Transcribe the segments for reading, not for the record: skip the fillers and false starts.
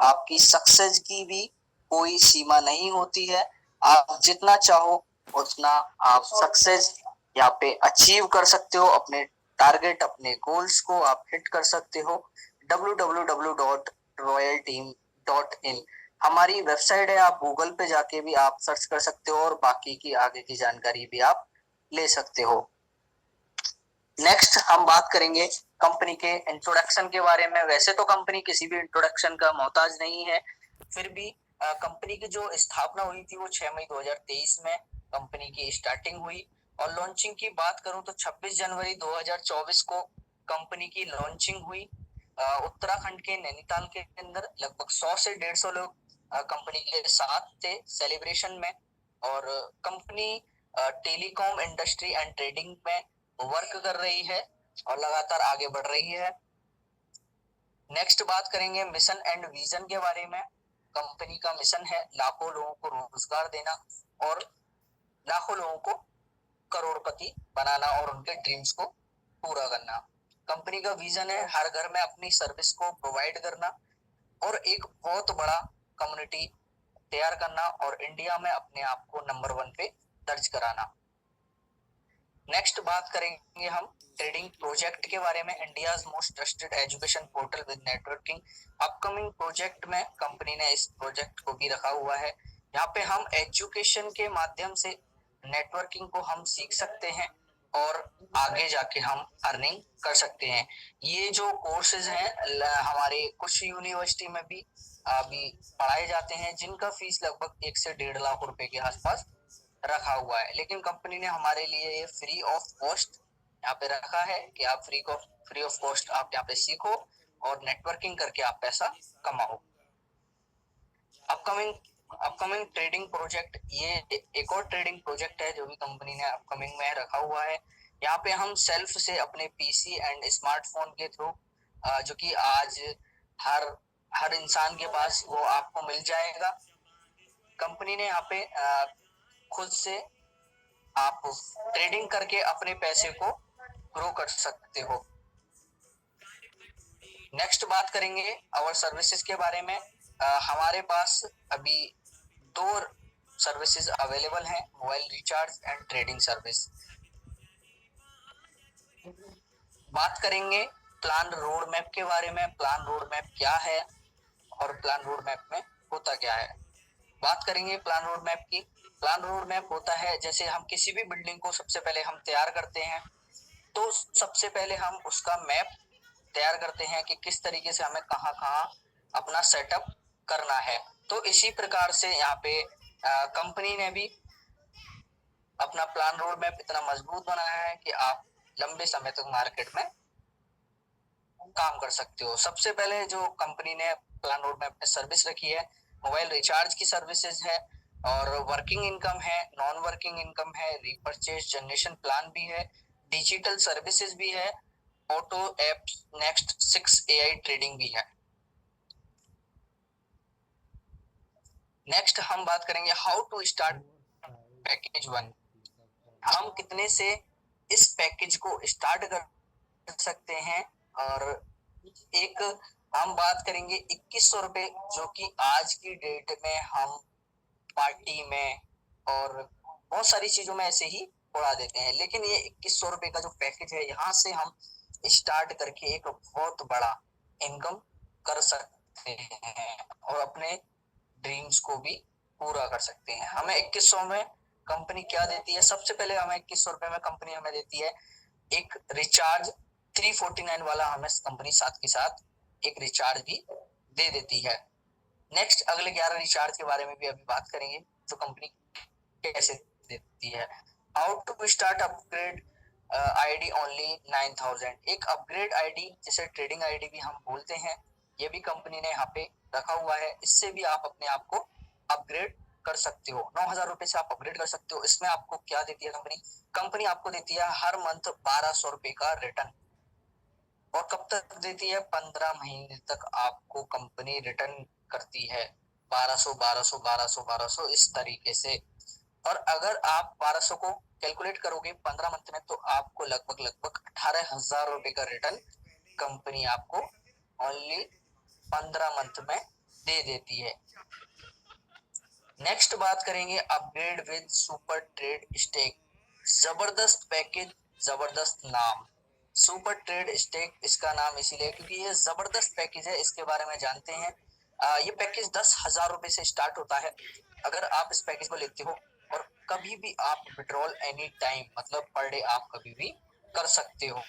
आपकी सक्सेस की भी कोई सीमा नहीं होती है। आप जितना चाहो उतना आप सक्सेस यहाँ पे अचीव कर सकते हो, अपने टारगेट अपने गोल्स को आप हिट कर सकते हो। www.royalteam.in हमारी वेबसाइट है, आप गूगल पे जाके भी आप सर्च कर सकते हो और बाकी की आगे की जानकारी भी आप ले सकते हो। नेक्स्ट हम बात करेंगे कंपनी के इंट्रोडक्शन के बारे में। वैसे तो कंपनी किसी भी इंट्रोडक्शन का मोहताज नहीं है, फिर भी कंपनी की जो स्थापना हुई थी वो 6 मई 2023 में कंपनी की स्टार्टिंग हुई। और लॉन्चिंग की बात करूं तो 26 जनवरी 2024 को कंपनी की लॉन्चिंग हुई। उत्तराखंड के नैनीताल के अंदर लगभग 100 से 150 लोग कंपनी के साथ थे सेलिब्रेशन में। और company telecom industry and trading में वर्क कर रही है और लगातार आगे बढ़ रही है। नेक्स्ट बात करेंगे मिशन एंड विजन के बारे में। कंपनी का मिशन है लाखों लोगों को रोजगार देना और लाखों लोगों को करोड़पति बनाना और उनके ड्रीम्स को पूरा करना। कंपनी का विजन है हर घर में अपनी सर्विस को प्रोवाइड करना और एक बहुत बड़ा कम्युनिटी तैयार करना और इंडिया में अपने आप को नंबर 1 पे दर्ज कराना। नेक्स्ट बात करेंगे हम ट्रेडिंग प्रोजेक्ट के बारे में। India's most trusted education portal with networking upcoming project में कंपनी ने इस प्रोजेक्ट को भी रखा हुआ है। यहाँ पे हम एजुकेशन के माध्यम से नेटवर्किंग को हम सीख सकते हैं और आगे जाके हम अर्निंग कर सकते हैं। ये जो कोर्सेज हैं हमारे कुछ यूनिवर्सिटी में भी अभी पढ़ाए जाते हैं, जिनका फीस लगभग 1 से 1.5 लाख रुपए के आसपास रखा हुआ है। लेकिन कंपनी ने हमारे लिए ये फ्री ऑफ कॉस्ट यहाँ पे रखा है कि आप फ्री ऑफ कॉस्ट आप यहाँ पे सीखो और नेटवर्किंग करके आप पैसा कमाओ। अपकमिंग ट्रेडिंग प्रोजेक्ट, ये एक और ट्रेडिंग प्रोजेक्ट है जो भी कंपनी ने अपकमिंग में रखा हुआ है। यहाँ पे हम सेल्फ से अपने पीसी एंड स्मार्टफोन के थ्रू जो कि आज हर इंसान के पास वो आपको मिल जाएगा। कंपनी ने यहाँ पे खुद से आप ट्रेडिंग करके अपने पैसे को ग्रो कर सकते हो। नेक्स्ट बात करेंगे आवर सर्विसेज के बारे में। हमारे पास अभी 2 सर्विसेज अवेलेबल हैं, mobile recharge and trading service. बात करेंगे प्लान रोड मैप के बारे में। प्लान रोड मैप क्या है और प्लान रोड मैप में होता क्या है। बात करेंगे प्लान रोड मैप की। प्लान रोड मैप होता है जैसे हम किसी भी बिल्डिंग को सबसे पहले हम तैयार करते हैं तो सबसे पहले हम उसका मैप तैयार करते हैं कि किस तरीके से हमें कहाँ कहाँ अपना सेटअप करना है। तो इसी प्रकार से यहाँ पे कंपनी ने भी अपना प्लान रोड मैप इतना मजबूत बनाया है कि आप लंबे समय तक मार्केट में काम कर सकते हो। सबसे पहले जो कंपनी ने प्लान रोड मैप में सर्विस रखी है, मोबाइल रिचार्ज की सर्विसेज है और वर्किंग इनकम है, नॉन वर्किंग इनकम है, रीपरचेज जनरेशन प्लान भी है, डिजिटल सर्विसेज भी है, auto app next 6 AI trading भी है। नेक्स्ट हम बात करेंगे हाउ टू स्टार्ट पैकेज 1। हम कितने से इस पैकेज को स्टार्ट कर सकते हैं। और एक हम बात करेंगे 2100 रुपए, जो कि आज की डेट में हम पार्टी में और बहुत सारी चीजों में ऐसे ही उड़ा देते हैं। लेकिन ये 2100 रुपए का जो पैकेज है, यहाँ से हम स्टार्ट करके एक बहुत बड़ा इनकम कर सकते हैं और अपने ड्रीम्स को भी पूरा कर सकते हैं। हमें 2100 में कंपनी क्या देती है, सबसे पहले हमें 2100 रुपए में कंपनी हमें देती है एक रिचार्ज 349 वाला, हमें कंपनी साथ के साथ एक रिचार्ज भी दे देती है। नेक्स्ट अगले 11 रिचार्ज के बारे में भी अभी बात करेंगे जो कंपनी कैसे देती है। How to start upgrade ID only 9000। एक अपग्रेड आईडी जिसे ट्रेडिंग आईडी भी हम बोलते हैं, ये भी कंपनी ने यहाँ पे रखा हुआ है। इससे भी आप अपने आप को अपग्रेड कर सकते हो। 9000 रुपए से आप अपग्रेड कर सकते हो। इसमें आपको क्या देती है कंपनी आपको देती है हर मंथ 1200 रुपए का रिटर्न। और कब तक देती है, 15 महीने तक आपको कंपनी रिटर्न करती है। 1200 1200 1200 1200 इस तरीके से। और अगर आप 1200 को कैलकुलेट करोगे 15 मंथ में, तो आपको लगभग 18,000 रुपए का रिटर्न कंपनी आपको ओनली 15 मंथ में दे देती है। नेक्स्ट बात करेंगे upgrade with super trade stake. जबरदस्त पैकेज, जबरदस्त नाम। सुपर ट्रेड स्टेक इसका नाम इसीलिए क्योंकि ये जबरदस्त पैकेज है। इसके बारे में जानते हैं। ये पैकेज 10,000 रुपए से स्टार्ट होता है। अगर आप इस पैकेज को लेते हो और कभी भी आप विड्रॉल एनी टाइम, मतलब पर डे आप कभी भी कर सकते हो।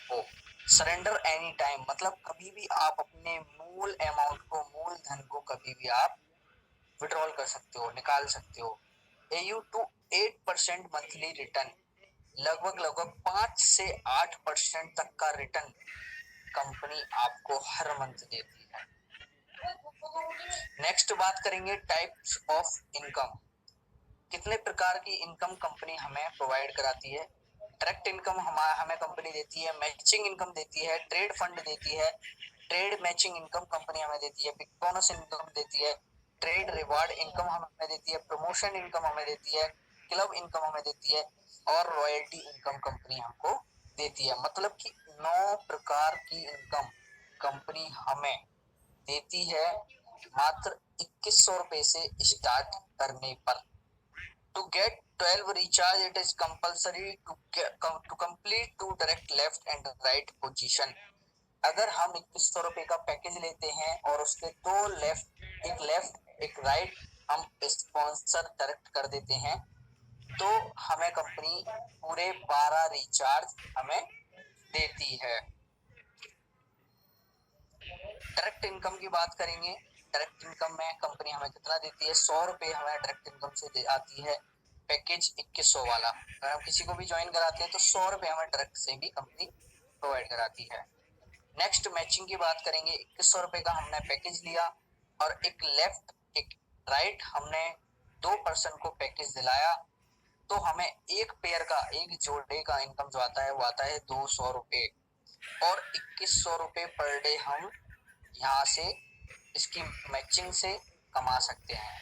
सरेंडर एनी टाइम, मतलब कभी भी आप अपने मूल अमाउंट को, मूल धन को कभी भी आप विड्रॉल कर सकते हो, निकाल सकते हो। AU टू 8% मंथली रिटर्न, लगभग 5 से 8% तक का रिटर्न कंपनी आपको हर मंथ देती है। नेक्स्ट बात करेंगे टाइप्स ऑफ इनकम। कितने प्रकार की इनकम कंपनी हमें प्रोवाइड कराती है। डायरेक्ट इनकम हमें कंपनी देती है, मैचिंग इनकम देती है, ट्रेड फंड देती है, ट्रेड मैचिंग इनकम कंपनी हमें देती है, बोनस इनकम देती है, ट्रेड रिवार्ड इनकम हमें देती है, प्रमोशन इनकम हमें देती है, क्लब इनकम हमें देती है और रॉयल्टी इनकम कंपनी हमको देती है। मतलब कि 9 प्रकार की इनकम कंपनी हमें देती है मात्र 2100 रुपए से स्टार्ट करने पर। To get 12 recharge, it is compulsory to complete 2 direct left and right position. अगर हम 2100 रुपए का पैकेज लेते हैं और उसके 2 लेफ्ट एक राइट हम स्पॉन्सर डायरेक्ट कर देते हैं तो हमें कंपनी पूरे 12 रिचार्ज हमें देती है। डायरेक्ट इनकम की बात करेंगे। डायरेक्ट इनकम में कंपनी हमें कितना देती है, 100 रुपए हमें डायरेक्ट इनकम से आती है। पैकेज 2100 वाला अगर हम किसी को भी ज्वाइन कराते हैं तो 100 रुपए हमें डायरेक्ट से भी कंपनी प्रोवाइड कराती है। नेक्स्ट मैचिंग की बात करेंगे। 2100 रुपए का हमने पैकेज लिया और एक लेफ्ट एक राइट हमने 2 पर्सन को पैकेज दिलाया तो हमें एक पेयर का, एक जोड़े का इनकम जो आता है वो आता है 200 रुपए और 2100 रुपए पर डे हम यहाँ से इसकी मैचिंग से कमा सकते हैं।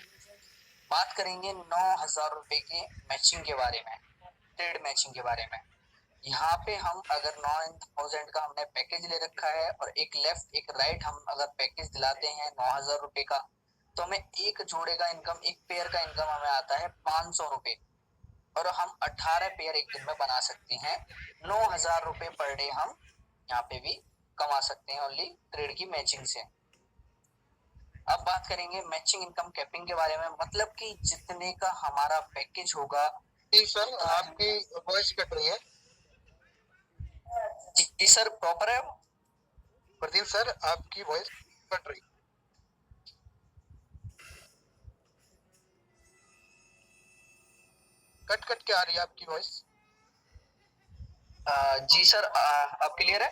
बात करेंगे 9,000 रुपए के मैचिंग के बारे में, ट्रेड मैचिंग के बारे में। यहाँ पे हम अगर 9,000 का हमने पैकेज ले रखा है और एक लेफ्ट एक राइट हम अगर पैकेज दिलाते हैं 9,000 रुपए का तो हमें एक जोड़े का इनकम, एक पेयर का इनकम हमें आता है 500 रुपए और हम 18 पेयर एक दिन में बना सकते हैं। 9,000 रुपए पर डे हम यहाँ पे भी कमा सकते हैं ओनली ट्रेड की मैचिंग से। अब बात करेंगे मैचिंग इनकम कैपिंग के बारे में, मतलब कि जितने का हमारा पैकेज होगा। जी सर, आपकी वॉइस कट रही है। जी सर, प्रॉपर है। प्रदीप सर, आपकी वॉइस कट रही, कट कट के आ रही है आपकी वॉइस। जी सर, अब क्लियर है।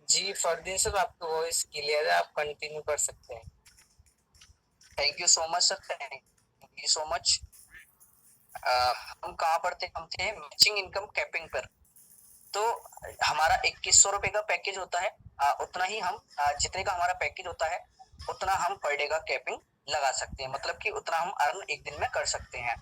जी फरदीन सर, आपकी वॉइस क्लियर है, आप कंटिन्यू कर सकते हैं। Thank you so much sir, thank you so much. हम कहाँ पर थे, हम थे मैचिंग इनकम कैपिंग पर। तो हमारा 2100 रुपए का पैकेज होता है, उतना ही हम जितने का हमारा पैकेज होता है उतना हम पर डे का कैपिंग लगा सकते हैं, मतलब कि उतना हम अर्न एक दिन में कर सकते हैं।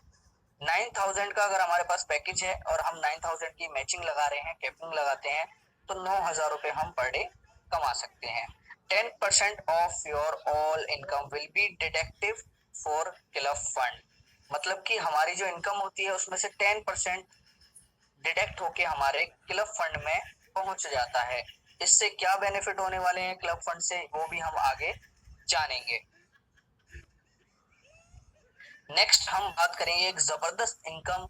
9,000 का अगर हमारे पास पैकेज है और हम 9,000 की मैचिंग लगा रहे हैं, कैपिंग लगाते हैं तो 9,000 रुपए हम पर डे कमा सकते हैं। 10% of your all income will be deductive for club fund, मतलब कि हमारी जो इनकम होती है उसमें से 10% डिडक्ट होके हमारे क्लब फंड में पहुंच जाता है। इससे क्या बेनिफिट होने वाले हैं क्लब फंड से वो भी हम आगे जानेंगे। नेक्स्ट हम बात करेंगे एक जबरदस्त इनकम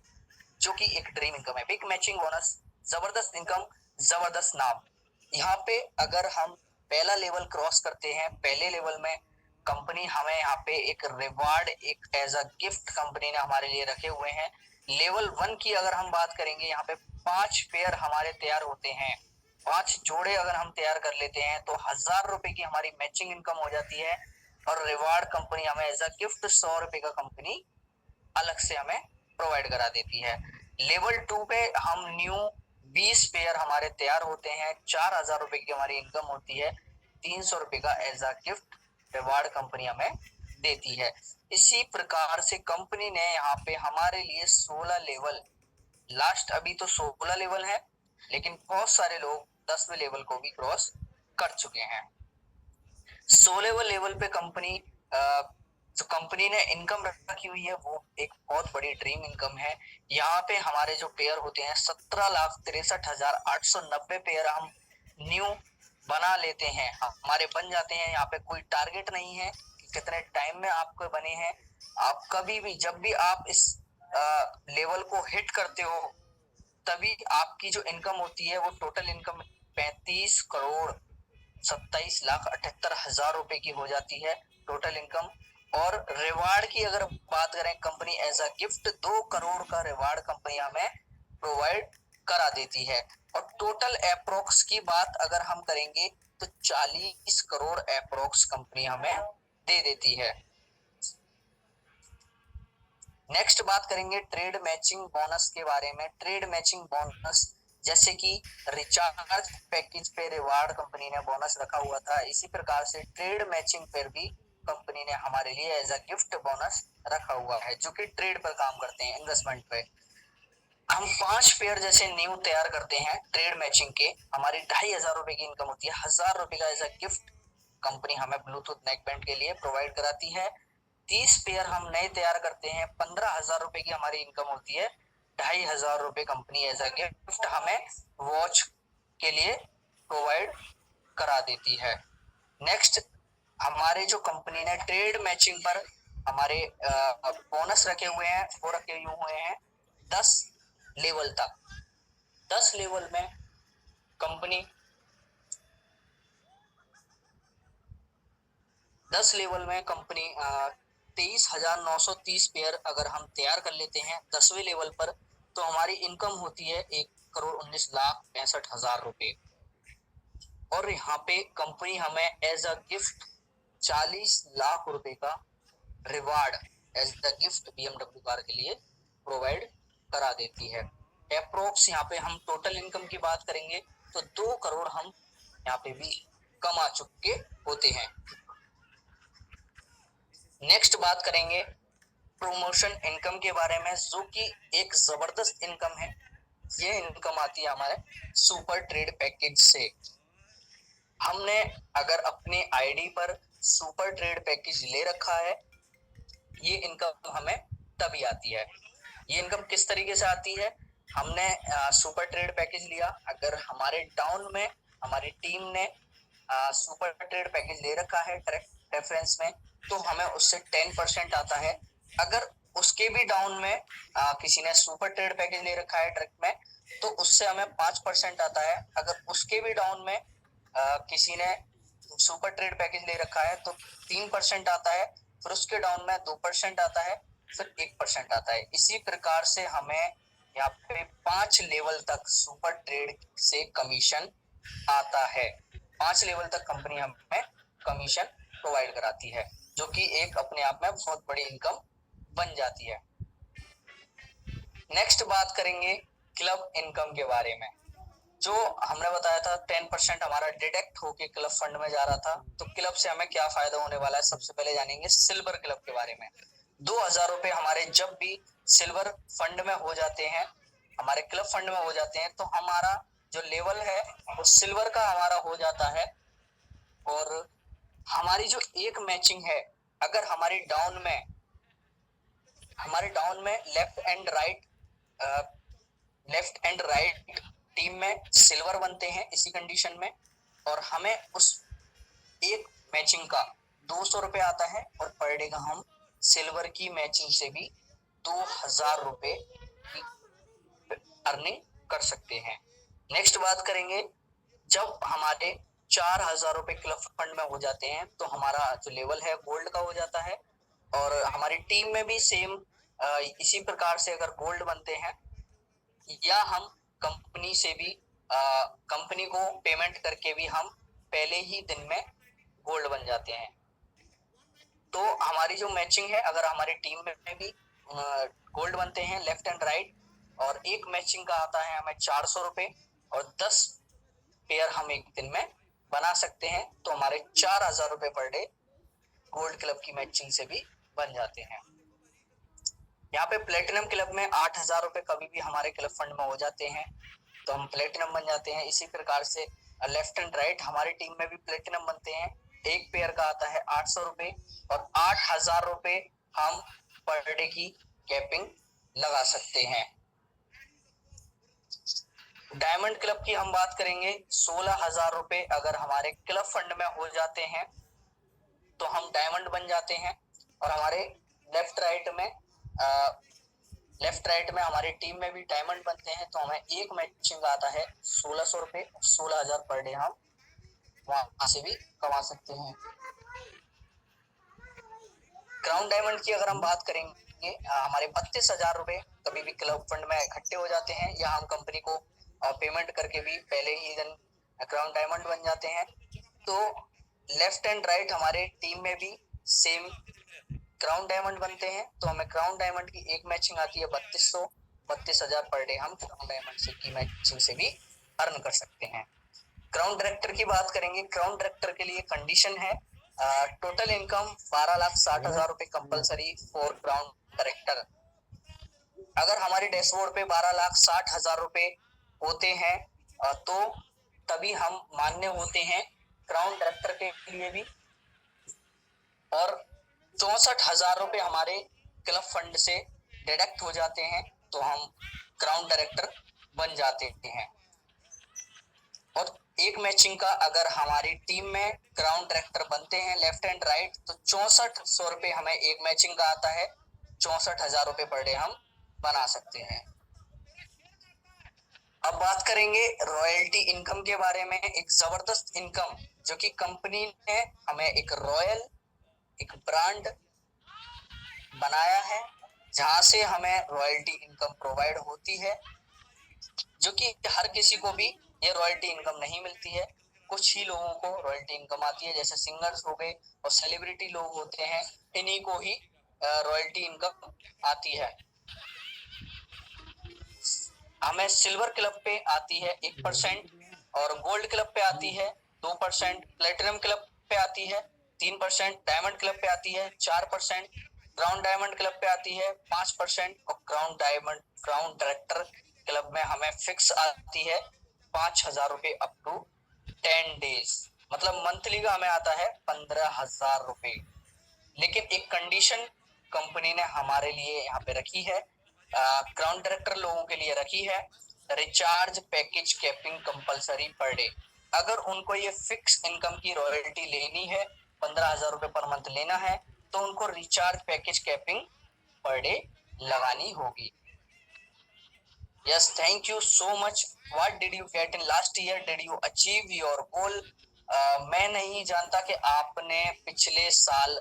जो कि एक ड्रीम इनकम है, बिग मैचिंग बोनस। जबरदस्त इनकम, जबरदस्त नाम। यहाँ पे अगर हम पहला लेवल क्रॉस करते हैं, पहले लेवल में कंपनी हमें यहाँ पे एक रिवार्ड, एक एज अ गिफ्ट कंपनी ने हमारे लिए रखे हुए हैं। लेवल 1 की अगर हम बात करेंगे, यहाँ पे 5 पेयर हमारे तैयार होते हैं, 5 जोड़े अगर हम तैयार कर लेते हैं तो 1,000 रुपए की हमारी मैचिंग इनकम हो जाती है और रिवार्ड कंपनी हमें एज अ गिफ्ट 100 रुपए का कंपनी अलग से हमें प्रोवाइड करा देती है। लेवल 2 पे हम न्यू 20 पेयर हमारे तैयार होते हैं, 4,000 रुपए की हमारी इनकम होती है, 300 रुपए का as a gift reward company हमें देती है। इसी प्रकार से कंपनी ने यहाँ पे हमारे लिए 16 लेवल, लास्ट अभी तो 16 लेवल है लेकिन बहुत सारे लोग 10वें लेवल को भी क्रॉस कर चुके हैं। 16वें लेवल पे कंपनी जो कंपनी ने इनकम रखी हुई है वो एक बहुत बड़ी ड्रीम इनकम है। यहाँ पे हमारे जो पेयर होते हैं 17,63,890 पेयर हम न्यू बना लेते हैं, हमारे बन जाते हैं। यहाँ पे कोई टारगेट नहीं है कि कितने टाइम में आपको बने हैं। आप कभी भी जब भी आप इस लेवल को हिट करते हो तभी आपकी जो इनकम होती है वो टोटल इनकम 35,27,78,000 रुपए की हो जाती है टोटल इनकम। और रिवार्ड की अगर बात करें, company as a gift 2 crore का रिवार्ड कंपनी हमें प्रोवाइड करा देती है। और टोटल अप्रोक्स की बात अगर हम करेंगे तो 40 करोड़ अप्रोक्स कंपनी हमें दे देती है। नेक्स्ट बात करेंगे ट्रेड मैचिंग बोनस के बारे में। ट्रेड मैचिंग बोनस जैसे कि रिचार्ज पैकेज पे रिवार्ड कंपनी ने बोनस रखा हुआ था, इसी प्रकार से ट्रेड मैचिंग पर भी कंपनी ने हमारे लिए एज अ गिफ्ट बोनस रखा हुआ है, जो कि ट्रेड पर काम करते हैं, इन्वेस्टमेंट पे। हम 5 पेयर जैसे न्यू तैयार करते हैं ट्रेड मैचिंग के, हमारी 2,500 रुपए की इनकम होती है। 1,000 रुपए का एज अ गिफ्ट कंपनी हमें ब्लूटूथ नेक बैंड के लिए प्रोवाइड कराती है। 30 पेयर हम नए तैयार करते हैं, 15,000 रुपए की हमारी इनकम होती है। 2,500 रुपए कंपनी एज अ गिफ्ट हमें वॉच के लिए प्रोवाइड करा देती है। नेक्स्ट, हमारे जो कंपनी ने ट्रेड मैचिंग पर हमारे बोनस रखे हुए हैं वो रखे हुए हैं 10 लेवल तक। 10 लेवल में कंपनी 10 लेवल में कंपनी 23,930 पेयर अगर हम तैयार कर लेते हैं 10वें लेवल पर, तो हमारी इनकम होती है 1,19,65,000 रुपए। और यहाँ पे कंपनी हमें एज अ गिफ्ट 40 लाख रुपए का reward as the gift BMW car के लिए प्रोवाइड करा देती है। अप्रोक्स यहाँ पे हम टोटल इनकम की बात करेंगे तो 2 करोड़ हम यहाँ पे भी कमा चुके होते हैं। नेक्स्ट बात करेंगे प्रमोशन इनकम के बारे में, जो कि एक जबरदस्त इनकम है। ये इनकम आती है हमारे सुपर ट्रेड पैकेज से। हमने अगर अपने आईडी पर सुपर ट्रेड पैकेज ले रखा है, ये इनकम हमें तभी आती है। ये इनकम किस तरीके से आती है? हमने सुपर ट्रेड पैकेज लिया, अगर हमारे डाउन में हमारी टीम ने सुपर ट्रेड पैकेज ले रखा है डायरेक्ट रेफरेंस में, तो हमें उससे 10% आता है। अगर उसके भी डाउन में किसी ने सुपर ट्रेड पैकेज ले रखा है डायरेक्ट में, तो उससे हमें 5% आता है। अगर उसके भी डाउन में किसी ने सुपर ट्रेड पैकेज ले रखा है तो 3% आता है। फिर उसके डाउन में 2% आता है, फिर 1% आता है। इसी प्रकार से हमें यहाँ पे 5 लेवल तक सुपर ट्रेड से कमीशन आता है। 5 लेवल तक कंपनी हमें कमीशन प्रोवाइड कराती है, जो कि एक अपने आप में बहुत बड़ी इनकम बन जाती है। नेक्स्ट बात करेंगे क्लब इनकम के बारे में। जो हमने बताया था 10% हमारा डिडक्ट होके क्लब फंड में जा रहा था, तो क्लब से हमें क्या फायदा होने वाला है, सबसे पहले जानेंगे सिल्वर क्लब के बारे में। 2,000 रुपए हमारे जब भी सिल्वर फंड में हो जाते हैं, हमारे क्लब फंड में हो जाते हैं, तो हमारा जो लेवल है वो सिल्वर का हमारा हो जाता है। और हमारी जो एक मैचिंग है, अगर हमारे डाउन में लेफ्ट एंड राइट टीम में सिल्वर बनते हैं इसी कंडीशन में, और हमें उस एक मैचिंग का 200 रुपए आता है, और पर डे का हम सिल्वर की मैचिंग से भी 2,000 रुपए की अर्निंग कर सकते हैं। नेक्स्ट बात करेंगे, जब हमारे 4,000 रुपए क्लब फंड में हो जाते हैं तो हमारा जो लेवल है गोल्ड का हो जाता है। और हमारी टीम में भी सेम इसी प्रकार से अगर गोल्ड बनते हैं, या हम कंपनी से भी कंपनी को पेमेंट करके भी हम पहले ही दिन में गोल्ड बन जाते हैं। तो हमारी जो मैचिंग है, अगर हमारी टीम में भी गोल्ड बनते हैं लेफ्ट एंड राइट, और एक मैचिंग का आता है हमें 400 रुपए, और 10 पेयर हम एक दिन में बना सकते हैं, तो हमारे 4,000 रुपए पर डे गोल्ड क्लब की मैचिंग से भी बन जाते हैं। यहाँ पे प्लेटिनम क्लब में 8,000 रुपए कभी भी हमारे क्लब फंड में हो जाते हैं, तो हम प्लेटिनम बन जाते हैं। इसी प्रकार से लेफ्ट एंड राइट हमारी टीम में भी प्लेटिनम बनते हैं, एक पेयर का आता है 800 रुपए और 8,000 रुपए हम पर डे की कैपिंग लगा सकते हैं। डायमंड क्लब की हम बात करेंगे, 16,000 रुपए अगर हमारे क्लब फंड में हो जाते हैं तो हम डायमंड बन जाते हैं। और हमारे लेफ्ट राइट में हमारी टीम में भी डायमंड बनते हैं तो हमें एक मैचिंग आता है 1,600 रुपए, 16,000 पर डे हम वहां से भी कमा सकते हैं। क्राउन डायमंड की अगर हम बात करेंगे, हमारे 32,000 रुपए कभी भी क्लब फंड में इकट्ठे हो जाते हैं या हम कंपनी को पेमेंट करके भी पहले ही दिन क्राउन डायमंड बन जाते हैं। तो लेफ्ट एंड राइट हमारे टीम में भी सेम क्राउन डायमंड बनते हैं तो हमें क्राउन डायमंड की एक मैचिंग आती है 32,000 पर डे हम क्राउन डायमंड से की मैचिंग से भी अर्न कर सकते हैं। क्राउन डायरेक्टर की बात करेंगे, क्राउन डायरेक्टर के लिए कंडीशन है टोटल इनकम 12,60,000 रुपए कंपलसरी फॉर क्राउन डायरेक्टर। अगर हमारे डैशबोर्ड पे 12,60,000 रुपए होते हैं तो तभी हम मान्य होते हैं क्राउन डायरेक्टर के लिए भी। और 64,000 रुपए हमारे क्लब फंड से डिडक्ट हो जाते हैं तो हम क्राउन डायरेक्टर बन जाते हैं। और एक मैचिंग का अगर हमारी टीम में क्राउन डायरेक्टर बनते हैं लेफ्ट एंड राइट तो 6400 रुपए हमें एक मैचिंग का आता है, 64,000 रुपए पर डे हम बना सकते हैं। अब बात करेंगे रॉयल्टी इनकम के बारे में। एक जबरदस्त इनकम जो कि कंपनी ने हमें एक ब्रांड बनाया है जहां से हमें रॉयल्टी इनकम प्रोवाइड होती है, जो कि हर किसी को भी ये रॉयल्टी इनकम नहीं मिलती है। कुछ ही लोगों को रॉयल्टी इनकम आती है, जैसे सिंगर्स हो गए और सेलिब्रिटी लोग होते हैं, इन्हीं को ही रॉयल्टी इनकम आती है। हमें सिल्वर क्लब पे आती है 1% और गोल्ड क्लब पे आती है 2%, प्लेटिनम क्लब पे आती है 3%, डायमंड क्लब पे आती है 4%, क्राउन डायमंड क्लब पे आती है 5% और क्राउन डायरेक्टर क्लब में हमें फिक्स आती है 5,000 रुपए अप टू 10 डेज, मतलब मंथली का हमें आता है 15,000 रुपए। लेकिन एक कंडीशन कंपनी ने हमारे लिए यहाँ पे रखी है, क्राउन डायरेक्टर लोगों के लिए रखी है, recharge package capping compulsory per day. अगर उनको ये फिक्स इनकम की रॉयल्टी लेनी है, 15,000 रुपए पर मंथ लेना है, तो उनको recharge package capping per day लगानी होगी। Yes, thank you so much. What did you get in last year? Did you achieve your goal? मैं नहीं जानता कि आपने पिछले साल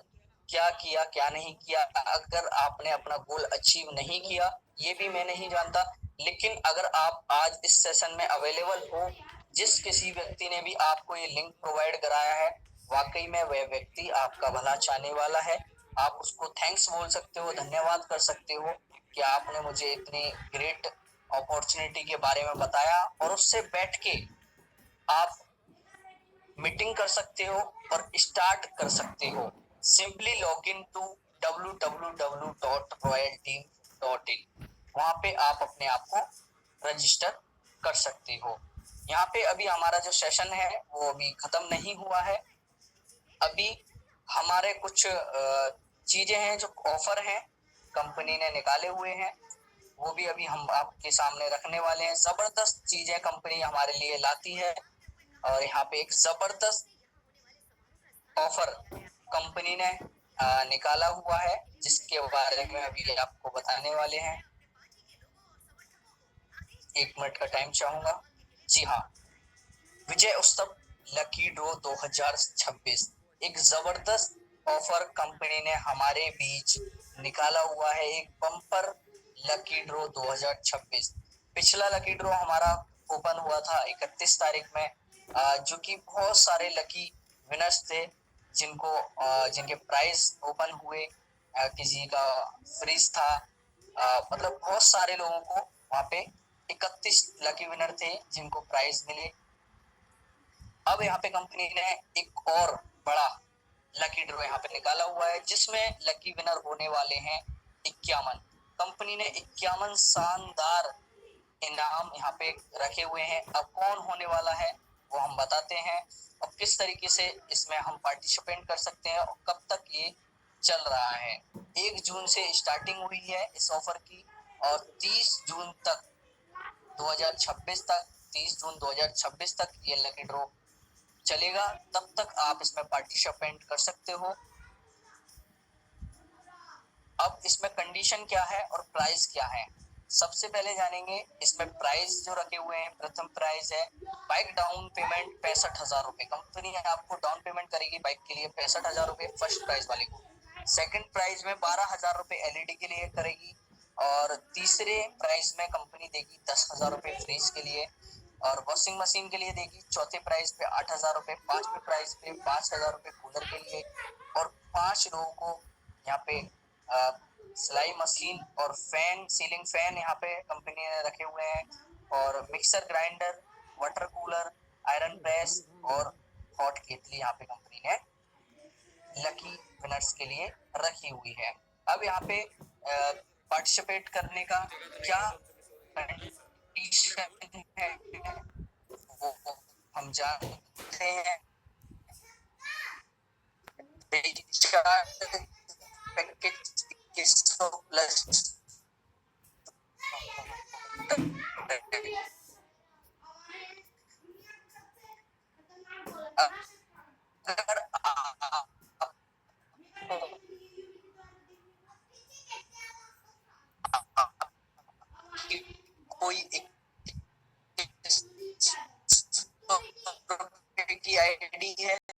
क्या किया क्या नहीं किया। अगर आपने अपना गोल अचीव नहीं किया ये भी मैं नहीं जानता, लेकिन अगर आप आज इस सेशन में अवेलेबल हो, जिस किसी व्यक्ति ने भी आपको ये लिंक प्रोवाइड कराया है, वाकई में वह व्यक्ति आपका भला चाहने वाला है। आप उसको थैंक्स बोल सकते हो, धन्यवाद कर सकते हो कि आपने मुझे इतनी ग्रेट अपॉर्चुनिटी के बारे में बताया, और उससे बैठ के आप मीटिंग कर सकते हो और स्टार्ट कर सकते हो। Simply log in to www.royalteam.in, वहां पे आप अपने आप को रजिस्टर कर सकते हो। यहाँ पे अभी हमारा जो सेशन है वो अभी खत्म नहीं हुआ है। अभी हमारे कुछ चीजें हैं जो ऑफर हैं कंपनी ने निकाले हुए हैं, वो भी अभी हम आपके सामने रखने वाले हैं। जबरदस्त चीजें कंपनी हमारे लिए लाती है और यहाँ पे एक जबरदस्त ऑफर कंपनी ने निकाला हुआ है जिसके बारे में अभी आपको बताने वाले हैं। 1 मिनट का टाइम चाहूंगा। जी हाँ, विजय उत्सव लकी ड्रॉ 2026 एक जबरदस्त ऑफर कंपनी ने हमारे बीच निकाला हुआ है। एक बम्पर लकी ड्रॉ 2026। पिछला लकी ड्रॉ हमारा ओपन हुआ था 31 तारीख में, जो कि बहुत सारे लकी विनर्स थे जिनके प्राइस ओपन हुए, किसी का फ्रीज था, मतलब बहुत सारे लोगों को वहां पे 31 लकी विनर थे जिनको प्राइज मिले। अब यहाँ पे कंपनी ने एक और बड़ा लकी ड्रॉ यहाँ पे निकाला हुआ है जिसमें लकी विनर होने वाले हैं 51। कंपनी ने 51 शानदार इनाम यहाँ पे रखे हुए हैं। अब कौन होने वाला है वो हम बताते हैं और किस तरीके से इसमें हम पार्टिसिपेट कर सकते हैं और कब तक ये चल रहा है। 1 जून से स्टार्टिंग हुई है इस ऑफर की और 30 जून तक 2026 तक 30 जून 2026 तक ये लकी ड्रॉ चलेगा, तब तक आप इसमें पार्टिसिपेट कर सकते हो। अब इसमें कंडीशन क्या है और प्राइस क्या है, सबसे पहले जानेंगे। इसमें प्राइस जो रखे हुए हैं, प्रथम प्राइस है बाइक डाउन पेमेंट 65,000 रुपए। कंपनी आपको डाउन पेमेंट करेगी बाइक के लिए 65,000 रुपए फर्स्ट प्राइस वाले को। सेकंड प्राइस में 12,000 रुपए एलईडी के लिए करेगी और तीसरे प्राइस में कंपनी देगी 10,000 रुपए फ्रिज के लिए और वॉशिंग मशीन के लिए देगी चौथे प्राइस पे 8,000 रुपए, पांचवे प्राइस पे 5,000 रुपए कूलर के लिए और 5 लोगों को यहाँ पे सिलाई मशीन और फैन, सीलिंग फैन यहाँ पे कंपनी ने रखे हुए हैं और mixer grinder, water cooler, iron press और हॉट केतली यहाँ पे कंपनी ने लकी विनर्स के लिए रखी हुई है। अब यहाँ पे पार्टिसिपेट करने का क्या कंडीशन है वो हम जानते हैं। Package plus